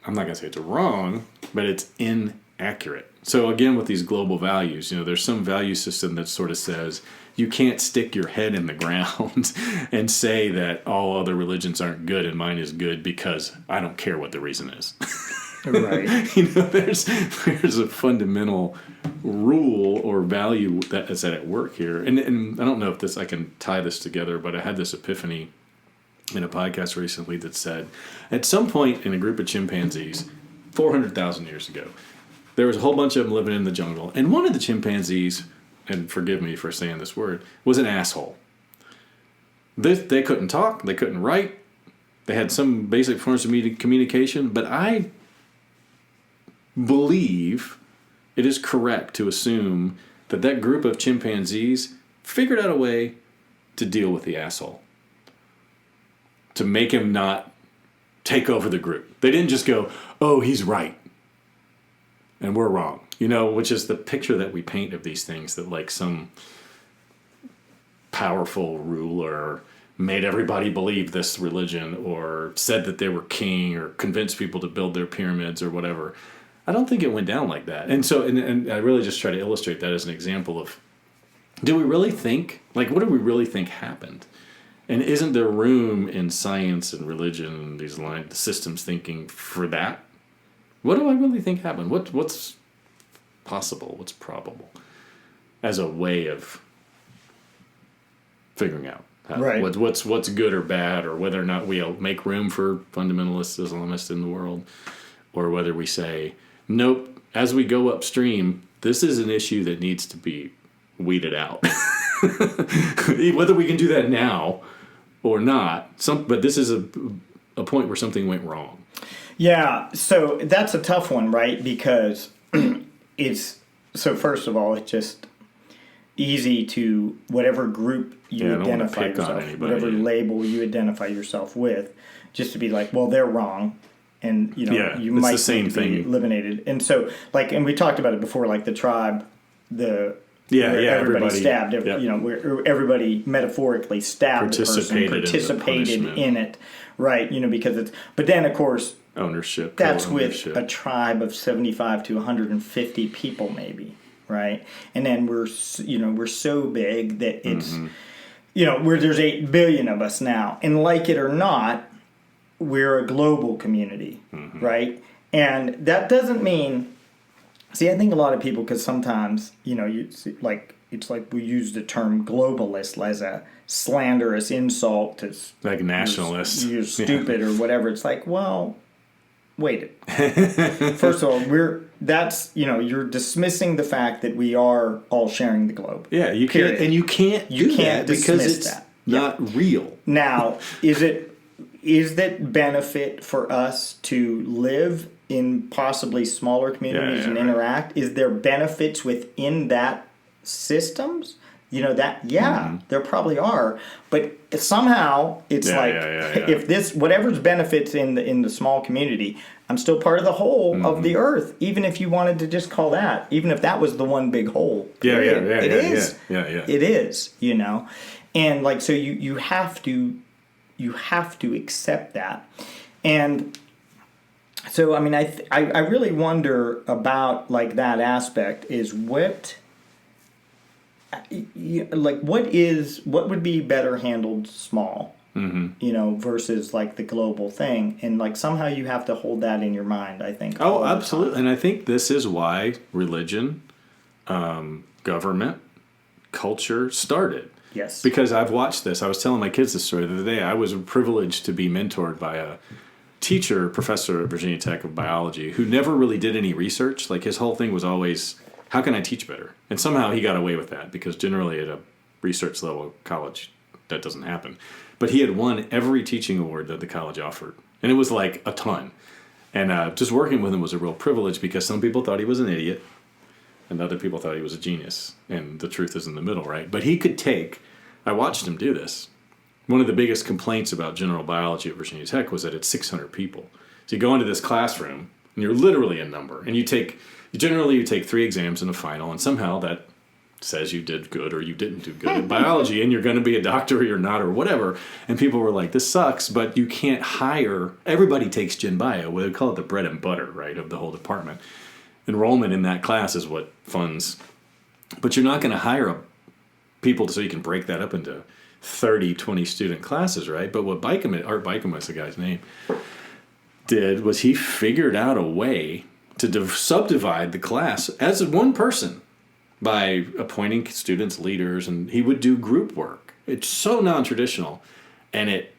I'm not going to say it's wrong, but it's inaccurate. So again, with these global values, there's some value system that sort of says you can't stick your head in the ground and say that all other religions aren't good and mine is good because I don't care what the reason is. Right. There's a fundamental rule or value that is at work here. And I don't know if I can tie this together, but I had this epiphany in a podcast recently that said, at some point in a group of chimpanzees, 400,000 years ago, there was a whole bunch of them living in the jungle, and one of the chimpanzees, and forgive me for saying this word, was an asshole. They couldn't talk, they couldn't write, they had some basic forms of communication, but I believe it is correct to assume that that group of chimpanzees figured out a way to deal with the asshole, to make him not take over the group. They didn't just go, oh, he's right and we're wrong, which is the picture that we paint of these things, that like some powerful ruler made everybody believe this religion or said that they were king or convinced people to build their pyramids or whatever. I don't think it went down like that. And so, and I really just try to illustrate that as an example of, do we really think, like, what do we really think happened? And isn't there room in science and religion, these lines, systems thinking for that? What do I really think happened? What's possible? What's probable? As a way of figuring out what's good or bad, or whether or not we'll make room for fundamentalist Islamists in the world, or whether we say, nope, as we go upstream, this is an issue that needs to be weeded out. Whether we can do that now or not, but this is a point where something went wrong. Yeah, so that's a tough one, right? Because so first of all, it's just easy to, whatever group you identify yourself, whatever label you identify yourself with, just to be like, well, they're wrong. And, you might need to be eliminated. And so, and we talked about it before, like the tribe, everybody stabbed, where everybody metaphorically stabbed the person, participated in it, right? Because it's, but then of course, ownership. That's with a tribe of 75 to 150 people, maybe, right? And then we're so big that it's, where there's 8 billion of us now, and like it or not, we're a global community, right? And that doesn't mean. See, I think a lot of people, because sometimes, it's like we use the term globalist as a slanderous insult to like nationalists. You're stupid or whatever. It's like, well, wait. First of all, you're dismissing the fact that we are all sharing the globe. Yeah, you can't, and you can't because it's not real. Now, is that benefit for us to live in possibly smaller communities and interact? Is there benefits within that systems? There probably are. But somehow it's if this, whatever's benefits in the small community, I'm still part of the whole of the earth, even if you wanted to just call that, even if that was the one big whole. It is. It is, And so you have to accept that. And so, I mean, I really wonder about that aspect is what would be better handled small, versus the global thing. And somehow you have to hold that in your mind, I think. Oh, absolutely. And I think this is why religion, government, culture started. Yes. Because I've watched this. I was telling my kids this story the other day. I was privileged to be mentored by a professor at Virginia Tech of biology, who never really did any research. His whole thing was always, how can I teach better? And somehow he got away with that, because generally at a research level college, that doesn't happen. But he had won every teaching award that the college offered. And it was a ton. And just working with him was a real privilege, because some people thought he was an idiot and other people thought he was a genius. And the truth is in the middle, right? But he could I watched him do this. One of the biggest complaints about general biology at Virginia Tech was that it's 600 people. So you go into this classroom, and you're literally a number. And you take 3 exams and a final, and somehow that says you did good or you didn't do good in biology, and you're going to be a doctor or you're not or whatever. And people were like, this sucks, but you can't hire. Everybody takes Gen Bio. They call it the bread and butter, right, of the whole department. Enrollment in that class is what funds. But you're not going to hire people so you can break that up into 30, 20 student classes, right? But what Art Bykema is the guy's name, did was he figured out a way to subdivide the class as one person by appointing students leaders, and he would do group work. It's so non-traditional, and it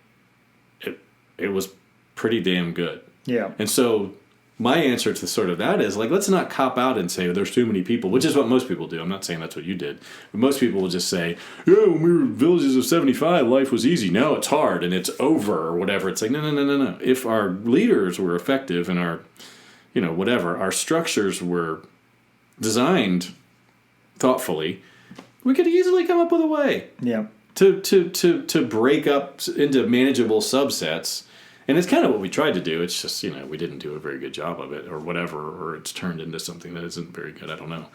it was pretty damn good. Yeah. And so my answer to sort of that is like, let's not cop out and say there's too many people, which is what most people do. I'm not saying that's what you did. But most people will just say, yeah, when we were villages of 75, life was easy. Now it's hard and it's over or whatever. It's like, no. If our leaders were effective and our, whatever, our structures were designed thoughtfully, we could easily come up with a way to break up into manageable subsets. And it's kind of what we tried to do. It's just, we didn't do a very good job of it or whatever, or it's turned into something that isn't very good. I don't know.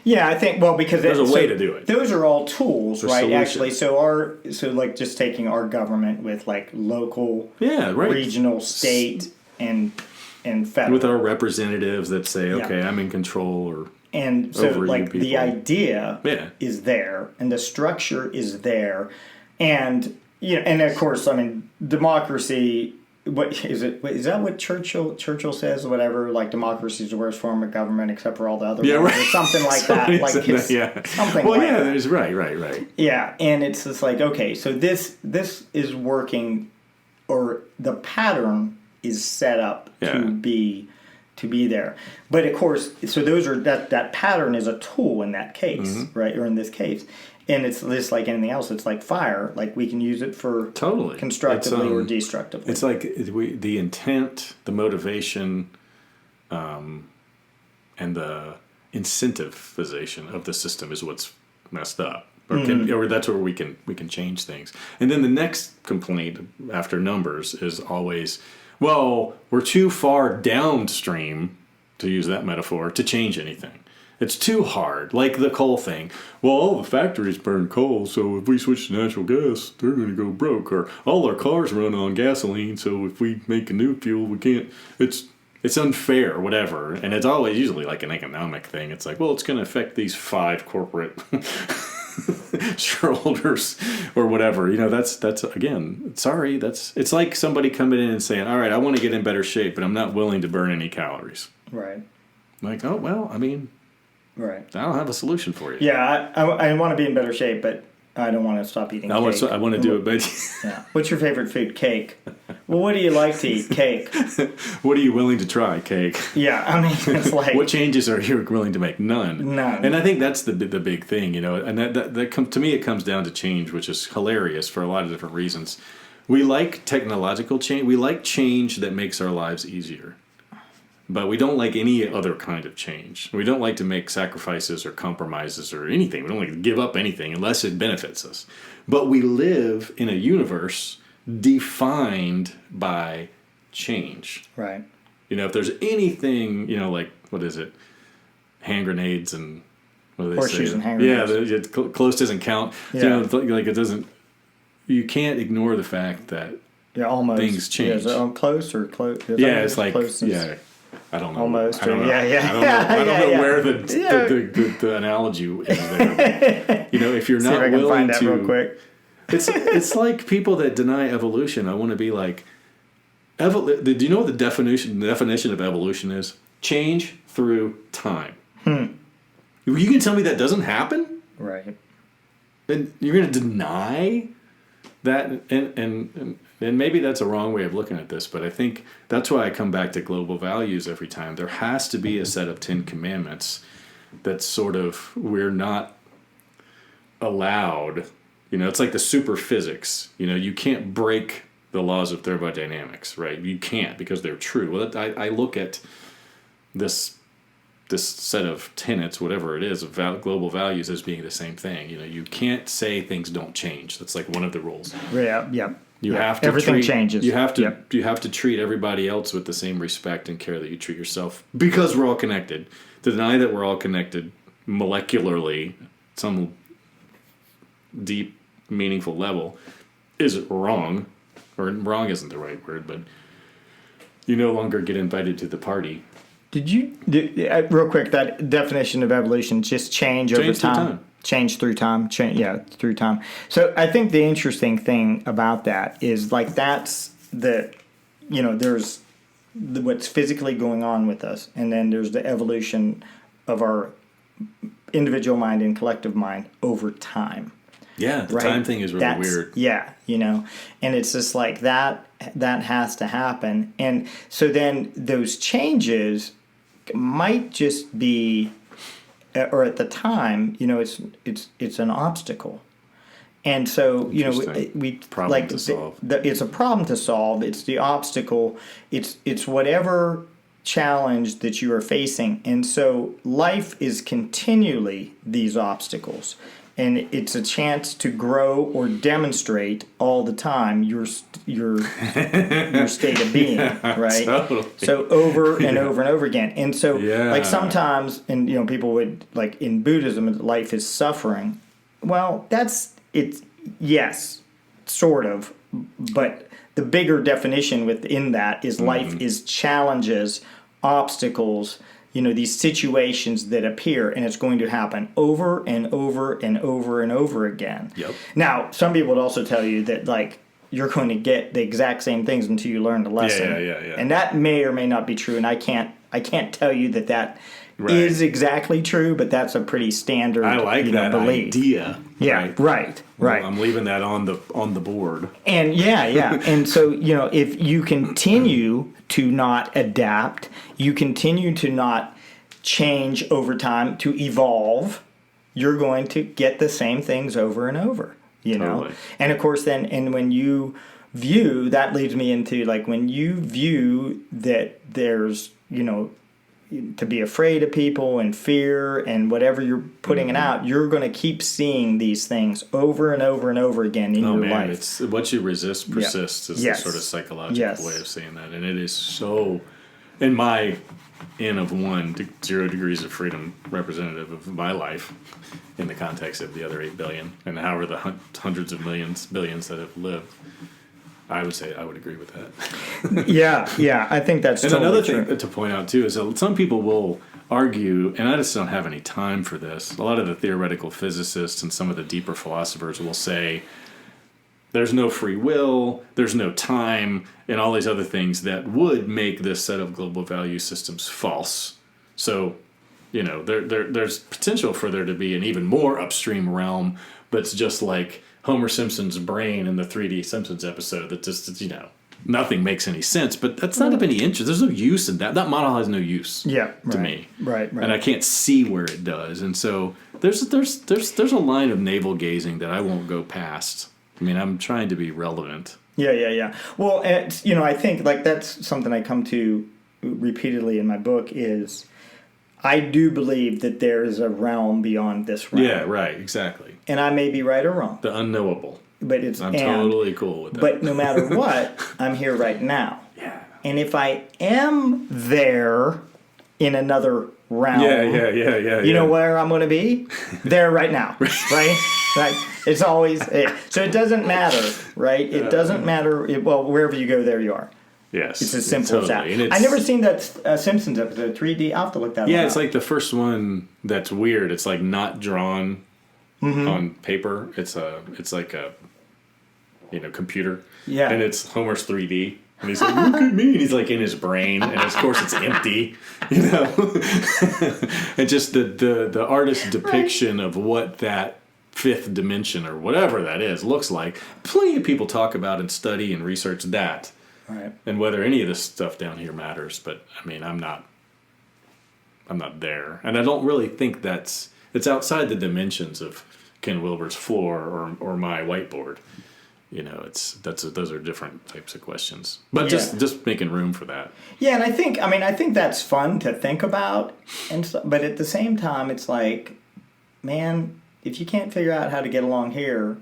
Yeah, I think, because there's a way to do it. Those are all tools, right? Solutions. Actually, so like just taking our government with like local, regional, state, and federal. With our representatives that say, okay, I'm in control and so over like you people. The idea is there and the structure is there. And, and of course, democracy... What is it? Is that what Churchill says? Whatever, like democracy is the worst form of government except for all the other ones, or something like that. Like something. Well, like that. There's right. Yeah, and it's just like, okay, so this is working, or the pattern is set up to be there. But of course, so those are that pattern is a tool in that case, right? Or in this case. And it's just like anything else. It's like fire. Like we can use it for constructively or destructively. It's like the intent, the motivation, and the incentivization of the system is what's messed up, or that's where we can change things. And then the next complaint after numbers is always, well, we're too far downstream, to use that metaphor, to change anything. It's too hard, like the coal thing. Well, all the factories burn coal, so if we switch to natural gas, they're going to go broke. Or all our cars run on gasoline, so if we make a new fuel, we can't. It's unfair, whatever. And it's always usually like an economic thing. It's like, well, it's going to affect these 5 corporate shareholders or whatever. That's again, sorry. It's like somebody coming in and saying, all right, I want to get in better shape, but I'm not willing to burn any calories. Right. Like, oh, well, right. I don't have a solution for you. Yeah, I want to be in better shape, but I don't want to stop eating cake. I want to do it, but... Yeah. What's your favorite food? Cake. Well, what do you like to eat? Cake. What are you willing to try? Cake. Yeah, it's like... What changes are you willing to make? None. And I think that's the big thing, and that to me it comes down to change, which is hilarious for a lot of different reasons. We like technological change. We like change that makes our lives easier. But we don't like any other kind of change. We don't like to make sacrifices or compromises or anything. We don't like to give up anything unless it benefits us. But we live in a universe defined by change. Right. If there's anything, like, what is it? Hand grenades and... What do they Horseshoes say? and hand grenades. Yeah, close doesn't count. Yeah. Like it doesn't... You can't ignore the fact that things change. Yeah, is it close or close? Yeah, it's like... I don't know. Almost. I don't know. Yeah. I don't know where the analogy is there. If you're not willing find that to, real quick. it's like people that deny evolution. I want to be like, do you know what the definition of evolution is? Change through time. You can tell me that doesn't happen? Right. Then you're going to deny that, and maybe that's a wrong way of looking at this, but I think that's why I come back to global values every time. There has to be a set of 10 commandments that sort of we're not allowed. It's like the super physics. You can't break the laws of thermodynamics, right? You can't because they're true. Well, I look at this set of tenets, whatever it is, of global values as being the same thing. You can't say things don't change. That's like one of the rules. Yeah. You have to everything changes. You have to treat everybody else with the same respect and care that you treat yourself, because we're all connected. To deny that we're all connected molecularly, some deep, meaningful level, is wrong. Or wrong isn't the right word, but you no longer get invited to the party. Real quick, that definition of evolution, just change over time. Change through time. Through time. So I think the interesting thing about that is like that's there's what's physically going on with us, and then there's the evolution of our individual mind and collective mind over time. Yeah, the right? time thing is really weird. Yeah, and it's just like that has to happen. And so then those changes might just be, or at the time, it's an obstacle. And so, we problem like to solve. It's a problem to solve. It's the obstacle. It's whatever challenge that you are facing. And so life is continually these obstacles. And it's a chance to grow or demonstrate all the time your state of being, right? Totally. So over and over and over again. And so like sometimes, and people would, like in Buddhism, life is suffering. Well, it's yes, sort of, but the bigger definition within that is life is challenges, obstacles, these situations that appear, and it's going to happen over and over and over and over again. Yep. Now, some people would also tell you that, like, you're going to get the exact same things until you learn the lesson. Yeah. And that may or may not be true, and I can't tell you that right. is exactly true, but that's a pretty standard I like that belief. idea. Yeah, right. Well, I'm leaving that on the board. And and so, if you continue to not adapt, you continue to not change over time, to evolve, you're going to get the same things over and over, Totally. And of course and when you view, that leads me into, like, when you view that there's, to be afraid of people and fear and whatever you're putting it out, you're going to keep seeing these things over and over and over again in your life. It's what you resist persists is the sort of psychological way of saying that. And it is so, in my N of 0 degrees of freedom representative of my life in the context of the other 8 billion and however the hundreds of billions that have lived, I would say I would agree with that. yeah, I think that's and totally another true. thing to point out too is that some people will argue, and I just don't have any time for this. A lot of the theoretical physicists and some of the deeper philosophers will say there's no free will, there's no time, and all these other things that would make this set of global value systems false. So, there's potential for there to be an even more upstream realm that's just like Homer Simpson's brain in the 3D Simpsons episode that just, nothing makes any sense, but that's not of any interest. There's no use in that. That model has no use to me. Right. And I can't see where it does. And so there's a line of navel gazing that I won't go past. I mean, I'm trying to be relevant. Yeah. Well, I think, like, that's something I come to repeatedly in my book is I do believe that there is a realm beyond this realm. Yeah, right, exactly. And I may be right or wrong. The unknowable. But I'm totally cool with that. But no matter what, I'm here right now. Yeah. And if I am there in another realm, you know where I'm going to be? There right now, right? Right. It's always so. It doesn't matter, right? It doesn't matter. Wherever you go, there you are. Yes, it's as simple as that. I've never seen that Simpsons episode 3D. I'll have to look that up. Yeah, it's like the first one that's weird. It's like not drawn on paper. It's like a computer. Yeah, and it's Homer's 3D. And he's like, look at me. And he's like in his brain. And of course it's empty. And just the artist's depiction of what that fifth dimension or whatever that is looks like. Plenty of people talk about and study and research that. Right. And whether any of this stuff down here matters. But I mean, I'm not there. And I don't really think it's outside the dimensions of Ken Wilber's floor or my whiteboard. Those are different types of questions, but just making room for that. Yeah, and I think that's fun to think about, but at the same time, it's like, man, if you can't figure out how to get along here,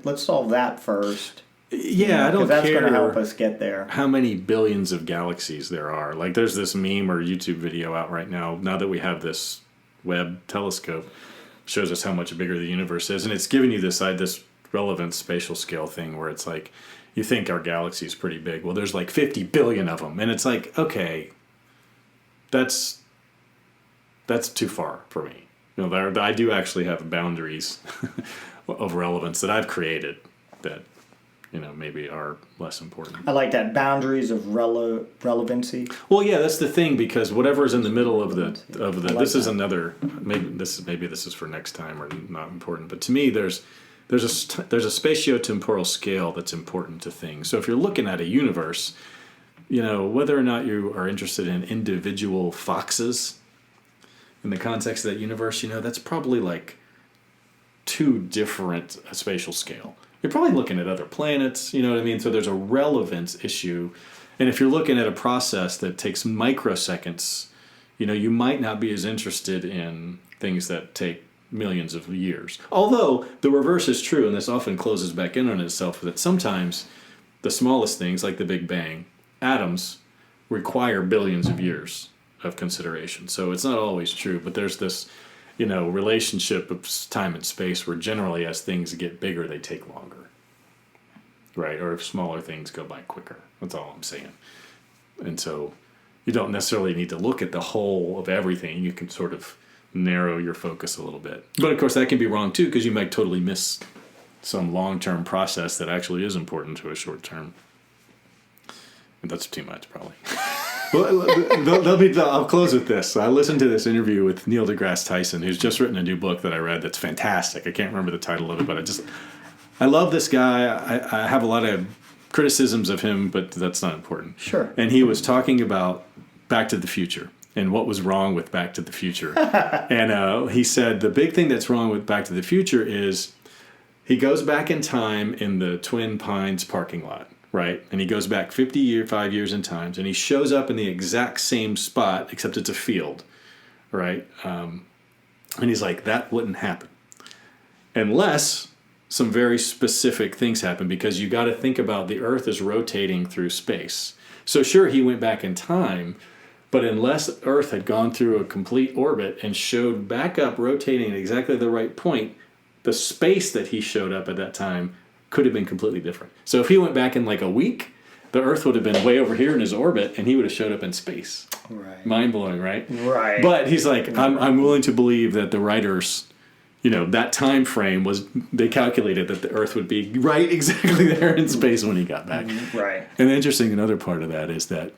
let's solve that first. Yeah, I don't care. Because that's going to help us get there. How many billions of galaxies there are? Like, there's this meme or YouTube video out right now. Now that we have this Webb telescope, shows us how much bigger the universe is, and it's giving you this relevant spatial scale thing where it's like, you think our galaxy is pretty big. Well, there's like 50 billion of them. And it's like, okay, that's too far for me. I do actually have boundaries of relevance that I've created that, maybe are less important. I like that. Boundaries of relevancy. Well, yeah, that's the thing, because whatever's in the middle of this is another, maybe this is for next time or not important. But to me, there's there's a spatiotemporal scale that's important to things. So if you're looking at a universe, whether or not you are interested in individual foxes in the context of that universe, that's probably like too different a spatial scale. You're probably looking at other planets, you know what I mean? So there's a relevance issue. And if you're looking at a process that takes microseconds, you might not be as interested in things that take millions of years. Although the reverse is true, and this often closes back in on itself, that sometimes the smallest things, like the Big Bang, atoms, require billions of years of consideration. So it's not always true, but there's this, relationship of time and space where generally as things get bigger, they take longer. Right? Or if smaller things go by quicker. That's all I'm saying. And so you don't necessarily need to look at the whole of everything. You can sort of narrow your focus a little bit. But of course that can be wrong too, because you might totally miss some long-term process that actually is important to a short-term. And that's too much, probably. Well, I'll close with this. I listened to this interview with Neil deGrasse Tyson, who's just written a new book that I read that's fantastic. I can't remember the title of it, but I love this guy. I have a lot of criticisms of him, but that's not important. Sure. And he was talking about Back to the Future and what was wrong with Back to the Future. And he said the big thing that's wrong with Back to the Future is he goes back in time in the Twin Pines parking lot. Right, and he goes back 5 years in time, and he shows up in the exact same spot, except it's a field, right? And he's like, that wouldn't happen. Unless some very specific things happen, because you got to think about the Earth is rotating through space. So sure, he went back in time, but unless Earth had gone through a complete orbit and showed back up rotating at exactly the right point, the space that he showed up at that time could have been completely different. So if he went back in like a week, the Earth would have been way over here in his orbit, and he would have showed up in space. Right. Mind-blowing, right? Right. But he's like, I'm willing to believe that the writers, that time frame they calculated that the Earth would be right exactly there in space when he got back. Right. And interesting, another part of that is that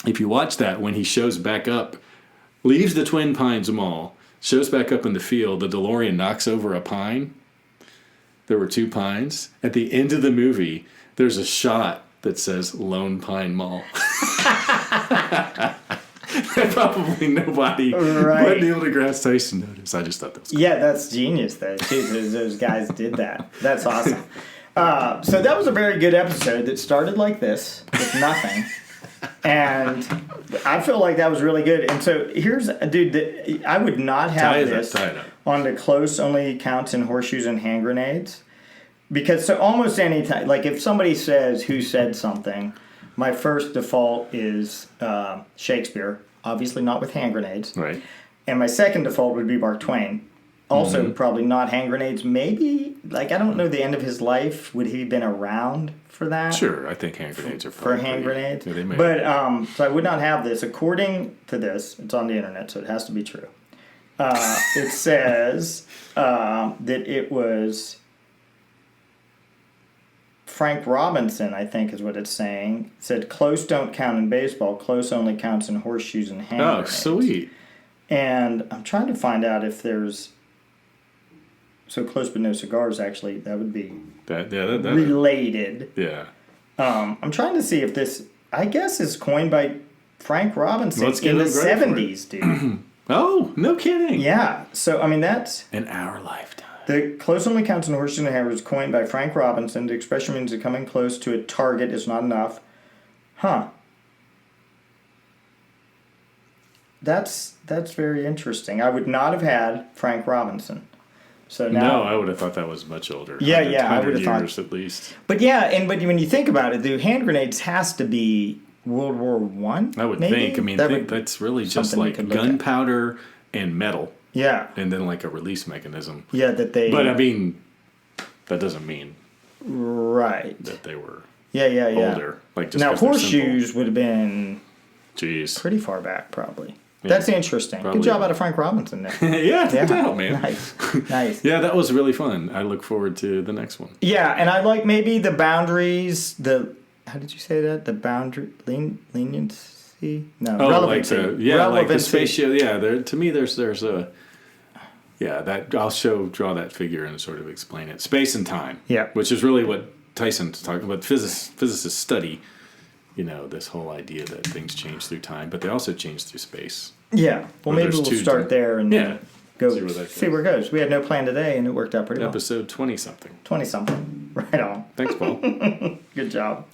if you watch that, when he shows back up, leaves the Twin Pines Mall, shows back up in the field, the DeLorean knocks over a pine. There were 2 pines. At the end of the movie, there's a shot that says Lone Pine Mall. Probably nobody but Neil deGrasse Tyson noticed. I just thought that was cool. Yeah, that's genius, though. Those guys did that. That's awesome. So that was a very good episode that started like this, with nothing. And I feel like that was really good. And so here's, dude, I would not have this on the close only counts in horseshoes and hand grenades. Because so almost any time, like if somebody says who said something, my first default is Shakespeare, obviously not with hand grenades. Right. And my second default would be Mark Twain. Also, probably not hand grenades. Maybe, like, I don't know the end of his life. Would he have been around for that? Sure, I think hand grenades are probably for hand grenades. Yeah, they may. But so I would not have this. According to this, it's on the internet, so it has to be true. It says that it was Frank Robinson, I think is what it's saying. It said close don't count in baseball. Close only counts in horseshoes and hand grenades. Oh, sweet. And I'm trying to find out if there's... So close but no cigars, actually, that would be related. Yeah. I'm trying to see if this, I guess, is coined by Frank Robinson in the 70s, dude. Oh, no kidding. Yeah. So, I mean, that's... In our lifetime. The close only counts in horseshoes and hand was coined by Frank Robinson. The expression means that coming close to a target is not enough. Huh. That's very interesting. I would not have had Frank Robinson. So now, no, I would have thought that was much older. Yeah, I would have years thought at least. But but when you think about it, the hand grenades has to be World War I. I would maybe? think. I mean, that's really just like gunpowder and metal. Yeah. And then like a release mechanism. Yeah, that they. But I mean, that doesn't mean. Right. That they were. Yeah. Older. Like just now horseshoes would have been. Jeez. Pretty far back, probably. Yeah, that's interesting. Probably. Good job out of Frank Robinson there. yeah, no doubt, man. Nice. Yeah, that was really fun. I look forward to the next one. Yeah, and I like maybe the boundaries, how did you say that? The boundary, leniency? No, relevancy. Like the spatial, to me there's a Yeah, that I'll draw that figure and sort of explain it. Space and time. Yeah. Which is really what Tyson's talking about. Physicists study, this whole idea that things change through time, but they also change through space. Yeah. Well, maybe we'll start there and go see where it goes. We had no plan today, and it worked out pretty well. Episode 20-something. 20-something. Right on. Thanks, Paul. Good job.